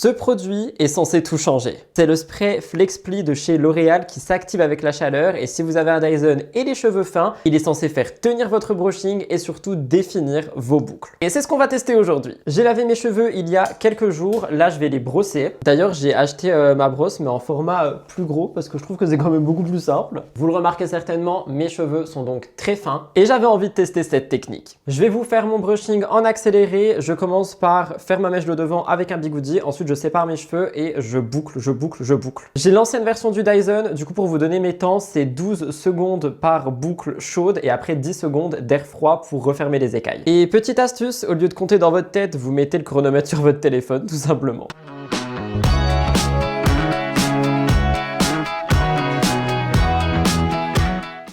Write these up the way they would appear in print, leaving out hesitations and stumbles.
Ce produit est censé tout changer. C'est le spray FlexPli de chez L'Oréal qui s'active avec la chaleur et si vous avez un Dyson et les cheveux fins, il est censé faire tenir votre brushing et surtout définir vos boucles. Et c'est ce qu'on va tester aujourd'hui. J'ai lavé mes cheveux il y a quelques jours, là je vais les brosser. D'ailleurs j'ai acheté ma brosse mais en format plus gros parce que je trouve que c'est quand même beaucoup plus simple. Vous le remarquez certainement, mes cheveux sont donc très fins et j'avais envie de tester cette technique. Je vais vous faire mon brushing en accéléré. Je commence par faire ma mèche de devant avec un bigoudi. Ensuite, je sépare mes cheveux et je boucle. J'ai l'ancienne version du Dyson. Du coup, pour vous donner mes temps, c'est 12 secondes par boucle chaude et après 10 secondes d'air froid pour refermer les écailles. Et petite astuce, au lieu de compter dans votre tête, vous mettez le chronomètre sur votre téléphone, tout simplement.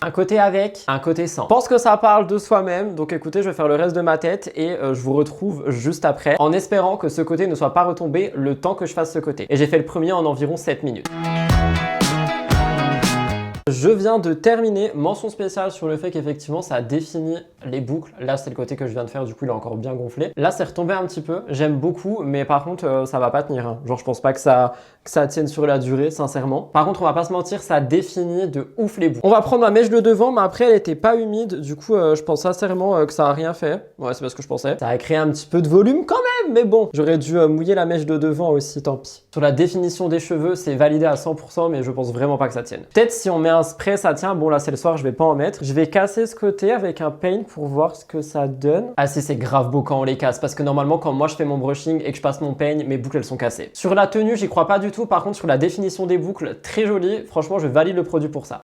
Un côté avec, un côté sans. Je pense que ça parle de soi-même, donc écoutez, je vais faire le reste de ma tête et je vous retrouve juste après, en espérant que ce côté ne soit pas retombé le temps que je fasse ce côté. Et j'ai fait le premier en environ 7 minutes. Je viens de terminer, mention spéciale sur le fait qu'effectivement ça a défini les boucles. Là c'est le côté que je viens de faire, du coup il est encore bien gonflé. Là c'est retombé un petit peu, j'aime beaucoup, mais par contre ça va pas tenir. Hein. Genre je pense pas que ça tienne sur la durée, sincèrement. Par contre on va pas se mentir, ça définit de ouf les boucles. On va prendre ma mèche de devant, mais après elle était pas humide, du coup je pense sincèrement que ça a rien fait. Ouais c'est pas ce que je pensais. Ça a créé un petit peu de volume quand même, mais bon. J'aurais dû mouiller la mèche de devant aussi, tant pis. Sur la définition des cheveux, c'est validé à 100%, mais je pense vraiment pas que ça tienne. Peut-être si on met un spray ça tient, bon là c'est le soir, je vais pas en mettre. Je vais casser ce côté avec un paint pour voir ce que ça donne. Ah si, c'est grave beau quand on les casse parce que normalement quand moi je fais mon brushing et que je passe mon paint, mes boucles elles sont cassées. Sur la tenue j'y crois pas du tout, par contre sur la définition des boucles, très jolie, franchement je valide le produit pour ça.